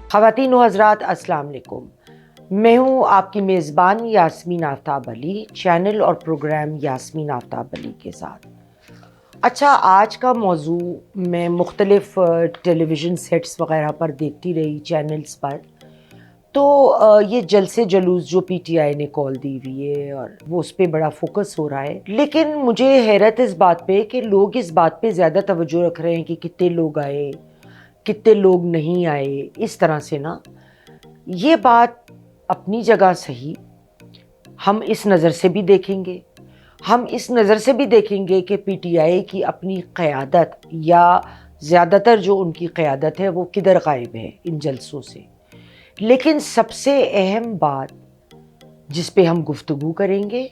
خواتین و حضرات السلام علیکم. میں ہوں آپ کی میزبان یاسمین آفتاب علی، چینل اور پروگرام یاسمین آفتاب علی کے ساتھ. اچھا، آج کا موضوع میں مختلف ٹیلی ویژن سیٹس وغیرہ پر دیکھتی رہی، چینلز پر. تو یہ جلسے جلوس جو پی ٹی آئی نے کال دی ہوئی ہے اور وہ اس پہ بڑا فوکس ہو رہا ہے، لیکن مجھے حیرت اس بات پہ کہ لوگ اس بات پہ زیادہ توجہ رکھ رہے ہیں کہ کتنے لوگ آئے، کتنے لوگ نہیں آئے. اس طرح سے نا، یہ بات اپنی جگہ صحیح، ہم اس نظر سے بھی دیکھیں گے. ہم اس نظر سے بھی دیکھیں گے کہ پی ٹی آئی کی اپنی قیادت یا زیادہ تر جو ان کی قیادت ہے وہ کدھر غائب ہے ان جلسوں سے. لیکن سب سے اہم بات جس پہ ہم گفتگو کریں گے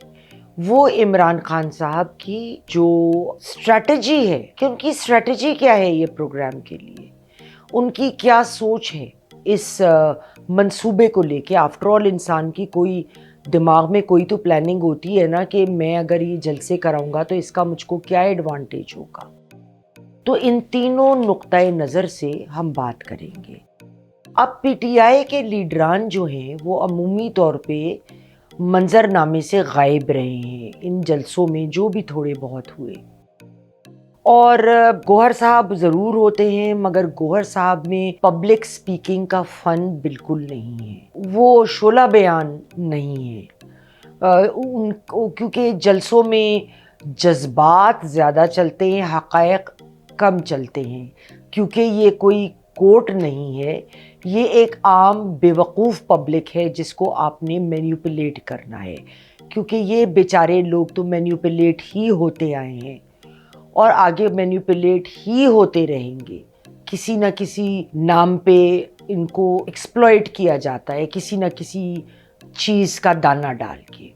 وہ عمران خان صاحب کی جو اسٹریٹجی ہے، کہ ان کی اسٹریٹجی کیا ہے یہ پروگرام کے لیے، ان کی کیا سوچ ہے اس منصوبے کو لے کے. آفٹر آل انسان کی کوئی دماغ میں کوئی تو پلاننگ ہوتی ہے نا کہ میں اگر یہ جلسے کراؤں گا تو اس کا مجھ کو کیا ایڈوانٹیج ہوگا. تو ان تینوں نقطۂ نظر سے ہم بات کریں گے. اب پی ٹی آئی کے لیڈران جو ہیں وہ عمومی طور پہ منظر نامے سے غائب رہے ہیں ان جلسوں میں جو بھی تھوڑے بہت ہوئے. اور گوہر صاحب ضرور ہوتے ہیں، مگر گوہر صاحب میں پبلک سپیکنگ کا فن بالکل نہیں ہے، وہ شعلہ بیان نہیں ہے. کیونکہ جلسوں میں جذبات زیادہ چلتے ہیں، حقائق کم چلتے ہیں. کیونکہ یہ کوئی کورٹ نہیں ہے، یہ ایک عام بیوقوف پبلک ہے جس کو آپ نے مینیپولیٹ کرنا ہے. کیونکہ یہ بیچارے لوگ تو مینیپولیٹ ہی ہوتے آئے ہیں اور آگے مینیپولیٹ ہی ہوتے رہیں گے. کسی نہ کسی نام پہ ان کو ایکسپلوئٹ کیا جاتا ہے، کسی نہ کسی چیز کا دانہ ڈال کے.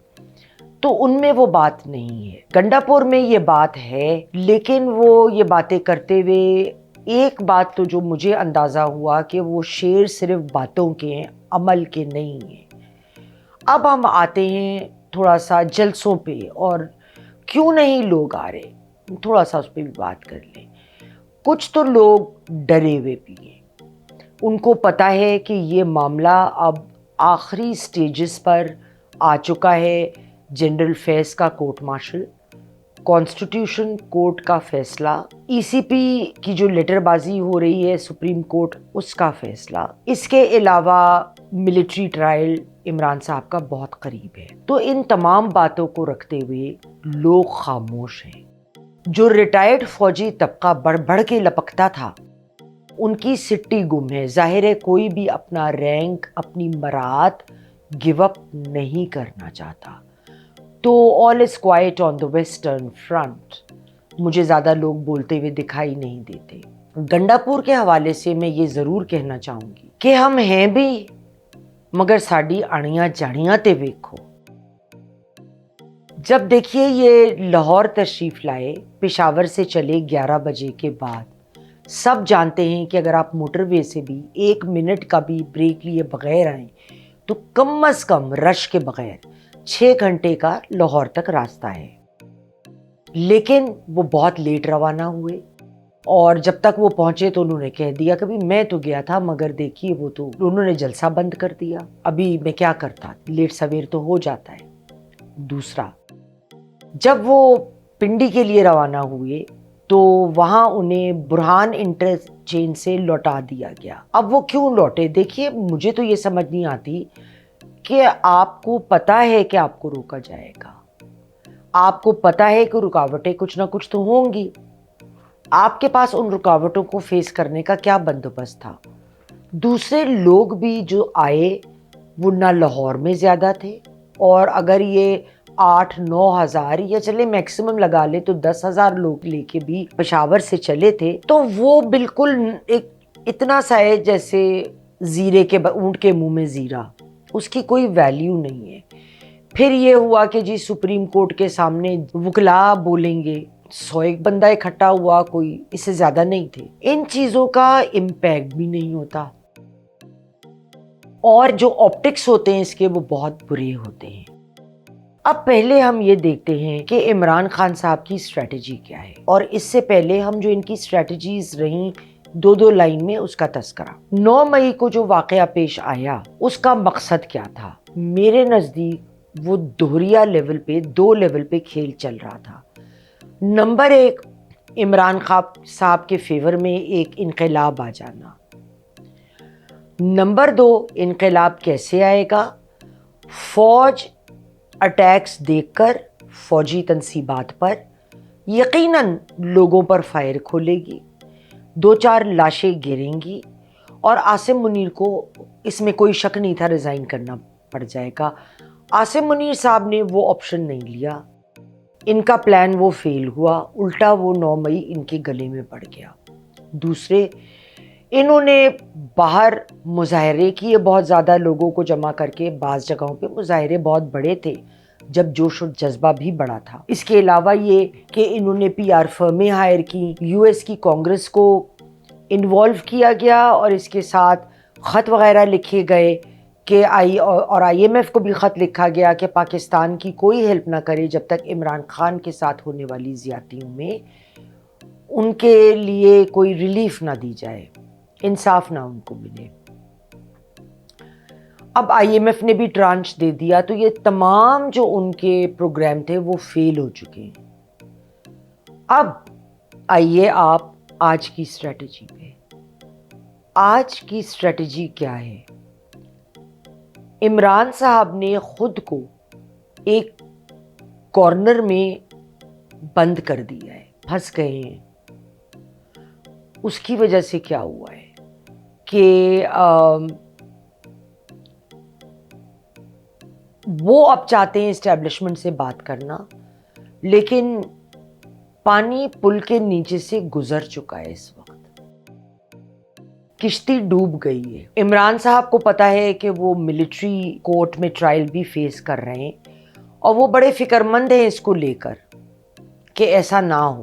تو ان میں وہ بات نہیں ہے. گنڈا پور میں یہ بات ہے، لیکن وہ یہ باتیں کرتے ہوئے ایک بات تو جو مجھے اندازہ ہوا کہ وہ شعر صرف باتوں کے ہیں، عمل کے نہیں ہیں. اب ہم آتے ہیں تھوڑا سا جلسوں پہ اور کیوں نہیں لوگ آ رہے، تھوڑا سا اس پہ بھی بات کر لیں. کچھ تو لوگ ڈرے ہوئے بھی ہیں، ان کو پتہ ہے کہ یہ معاملہ اب آخری سٹیجز پر آ چکا ہے. جنرل فیض کا کورٹ مارشل، کانسٹیٹیوشن کورٹ کا فیصلہ، ای سی پی کی جو لیٹر بازی ہو رہی ہے سپریم کورٹ اس کا فیصلہ، اس کے علاوہ ملٹری ٹرائل عمران صاحب کا بہت قریب ہے. تو ان تمام باتوں کو رکھتے ہوئے لوگ خاموش ہیں. جو ریٹائرڈ فوجی طبقہ بڑھ بڑھ کے لپکتا تھا ان کی سٹی گم ہے. ظاہر ہے کوئی بھی اپنا رینک، اپنی مراعات گیو اپ نہیں کرنا چاہتا. تو all is quiet on the western front. مجھے زیادہ لوگ بولتے ہوئے دکھائی نہیں دیتے. گنڈا پور کے حوالے سے میں یہ ضرور کہنا چاہوں گی کہ ہم ہیں بھی، مگر ساڈی اڑیاں جاڑیاں تے ویکھو. جب دیکھیے یہ لاہور تشریف لائے، پشاور سے چلے 11 بجے کے بعد. سب جانتے ہیں کہ اگر آپ موٹر وے سے بھی 1 منٹ کا بھی بریک لیے بغیر آئیں تو کم از کم رش کے بغیر 6 گھنٹے کا لاہور تک راستہ ہے. لیکن وہ بہت لیٹ روانہ ہوئے اور جب تک وہ پہنچے تو انہوں نے کہہ دیا کہ میں تو گیا تھا، مگر دیکھیے وہ تو انہوں نے جلسہ بند کر دیا. ابھی میں کیا کرتا، لیٹ سویر تو ہو جاتا ہے. دوسرا، جب وہ پنڈی کے لیے روانہ ہوئے تو وہاں انہیں برہان انٹرچینج سے لوٹا دیا گیا. اب وہ کیوں لوٹے؟ دیکھیے مجھے تو یہ سمجھ نہیں آتی کہ آپ کو پتہ ہے کہ آپ کو روکا جائے گا، آپ کو پتہ ہے کہ رکاوٹیں کچھ نہ کچھ تو ہوں گی، آپ کے پاس ان رکاوٹوں کو فیس کرنے کا کیا بندوبست تھا؟ دوسرے لوگ بھی جو آئے وہ نہ لاہور میں زیادہ تھے، اور اگر یہ 8-9 ہزار یا چلے میکسیمم لگا لے تو 10,000 لوگ لے کے بھی پشاور سے چلے تھے تو وہ بالکل ایک اتنا سا ہے جیسے زیرے کے اونٹ کے منہ میں زیرہ، اس کی کوئی ویلیو نہیں ہے. پھر یہ ہوا کہ جی سپریم کورٹ کے سامنے وکلا بولیں گے، 100 بندہ اکٹھا ہوا، کوئی اس سے زیادہ نہیں تھے. ان چیزوں کا امپیکٹ بھی نہیں ہوتا اور جو آپٹکس ہوتے ہیں اس کے وہ بہت برے ہوتے ہیں. اب پہلے ہم یہ دیکھتے ہیں کہ عمران خان صاحب کی اسٹریٹجی کیا ہے، اور اس سے پہلے ہم جو ان کی اسٹریٹجیز رہیں دو دو لائن میں اس کا تذکرہ۔ 9 مئی کو جو واقعہ پیش آیا اس کا مقصد کیا تھا؟ میرے نزدیک وہ دوہریا لیول پہ، 2 لیول پہ کھیل چل رہا تھا۔ نمبر 1، عمران خان صاحب کے فیور میں ایک انقلاب آ جانا۔ نمبر 2، انقلاب کیسے آئے گا؟ فوج اٹیکس دیکھ کر فوجی تنصیبات پر یقیناً لوگوں پر فائر کھولے گی، 2-4 لاشیں گریں گی، اور عاصم منیر کو اس میں کوئی شک نہیں تھا ریزائن کرنا پڑ جائے گا۔ عاصم منیر صاحب نے وہ آپشن نہیں لیا، ان کا پلان وہ فیل ہوا، الٹا وہ 9 مئی ان کے گلے میں پڑ گیا۔ دوسرے، انہوں نے باہر مظاہرے کیے بہت زیادہ، لوگوں کو جمع کر کے، بعض جگہوں پہ مظاہرے بہت بڑے تھے جب جوش و جذبہ بھی بڑا تھا۔ اس کے علاوہ یہ کہ انہوں نے پی آر فرمیں ہائر کی، یو ایس کی کانگریس کو انوالو کیا گیا، اور اس کے ساتھ خط وغیرہ لکھے گئے کہ آئی ایم ایف کو بھی خط لکھا گیا کہ پاکستان کی کوئی ہیلپ نہ کرے جب تک عمران خان کے ساتھ ہونے والی زیادتیوں میں ان کے لیے کوئی ریلیف نہ دی جائے، انصاف نہ ان کو ملے۔ اب آئی ایم ایف نے بھی ٹرانچ دے دیا، تو یہ تمام جو ان کے پروگرام تھے وہ فیل ہو چکے ہیں۔ اب آئیے آپ آج کی اسٹریٹجی پہ۔ آج کی اسٹریٹجی کیا ہے؟ عمران صاحب نے خود کو ایک کارنر میں بند کر دیا ہے، پھنس گئے ہیں۔ اس کی وجہ سے کیا ہوا ہے کہ وہ اب چاہتے ہیں اسٹیبلشمنٹ سے بات کرنا، لیکن پانی پل کے نیچے سے گزر چکا ہے، اس وقت کشتی ڈوب گئی ہے۔ عمران صاحب کو پتا ہے کہ وہ ملٹری کورٹ میں ٹرائل بھی فیس کر رہے ہیں، اور وہ بڑے فکر مند ہیں اس کو لے کر کہ ایسا نہ ہو۔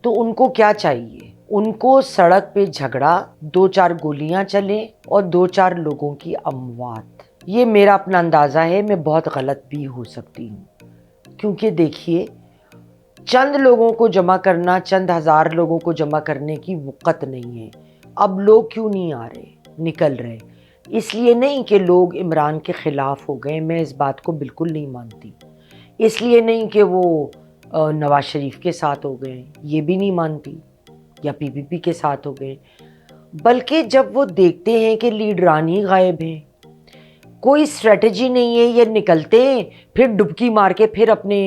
تو ان کو کیا چاہیے؟ ان کو سڑک پہ جھگڑا، 2-4 گولیاں چلیں اور 2-4 لوگوں کی اموات۔ یہ میرا اپنا اندازہ ہے، میں بہت غلط بھی ہو سکتی ہوں، کیونکہ دیکھیے چند لوگوں کو جمع کرنا، چند ہزار لوگوں کو جمع کرنے کی وقت نہیں ہے۔ اب لوگ کیوں نہیں آ رہے، نکل رہے؟ اس لیے نہیں کہ لوگ عمران کے خلاف ہو گئے، میں اس بات کو بالکل نہیں مانتی۔ اس لیے نہیں کہ وہ نواز شریف کے ساتھ ہو گئے، یہ بھی نہیں مانتی، یا پی پی پی کے ساتھ ہو گئے، بلکہ جب وہ دیکھتے ہیں کہ لیڈران ہی غائب ہیں، کوئی اسٹریٹجی نہیں ہے، یہ نکلتے ہیں پھر ڈبکی مار کے پھر اپنے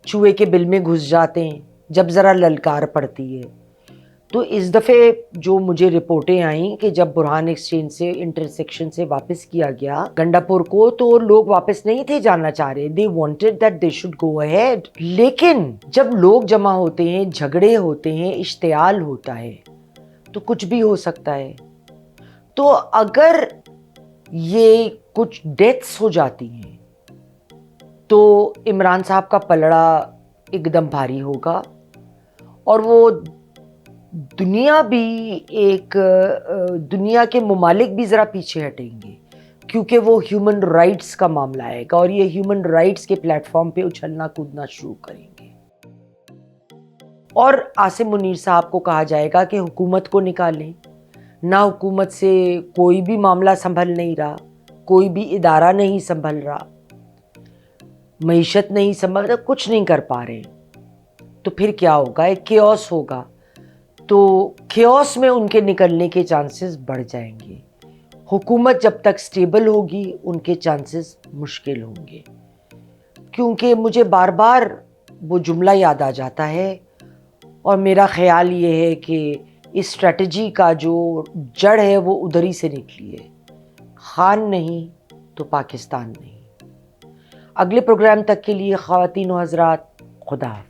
چوہے کے بل میں گھس جاتے ہیں جب ذرا للکار پڑتی ہے۔ تو اس دفعے جو مجھے رپورٹیں آئیں کہ جب برہان ایکسچینج سے انٹرسیکشن سے واپس کیا گیا گنڈا پور کو، تو لوگ واپس نہیں تھے جانا چاہ رہے، they wanted that they should go ahead۔ لیکن جب لوگ جمع ہوتے ہیں، جھگڑے ہوتے ہیں، اشتعال ہوتا ہے، تو کچھ بھی ہو سکتا ہے۔ تو اگر یہ کچھ ڈیتھس ہو جاتی ہیں تو عمران صاحب کا پلڑا ایک دم بھاری ہوگا، اور وہ دنیا کے ممالک بھی ذرا پیچھے ہٹیں گے، کیونکہ وہ ہیومن رائٹس کا معاملہ آئے گا، اور یہ ہیومن رائٹس کے پلیٹ فارم پہ اچھلنا کودنا شروع کریں گے۔ اور عاصم منیر صاحب کو کہا جائے گا کہ حکومت کو نکالیں، نہ حکومت سے کوئی بھی معاملہ سنبھل نہیں رہا، کوئی بھی ادارہ نہیں سنبھل رہا، معیشت نہیں سنبھل رہا، کچھ نہیں کر پا رہے، تو پھر کیا ہوگا؟ ایک کیوس ہوگا، تو کیوس میں ان کے نکلنے کے چانسز بڑھ جائیں گے۔ حکومت جب تک سٹیبل ہوگی ان کے چانسز مشکل ہوں گے، کیونکہ مجھے بار بار وہ جملہ یاد آ جاتا ہے، اور میرا خیال یہ ہے کہ اس اسٹریٹجی کا جو جڑ ہے وہ ادھر ہی سے نکلی ہے، خان نہیں تو پاکستان نہیں۔ اگلے پروگرام تک کے لیے خواتین و حضرات، خدا حافظ۔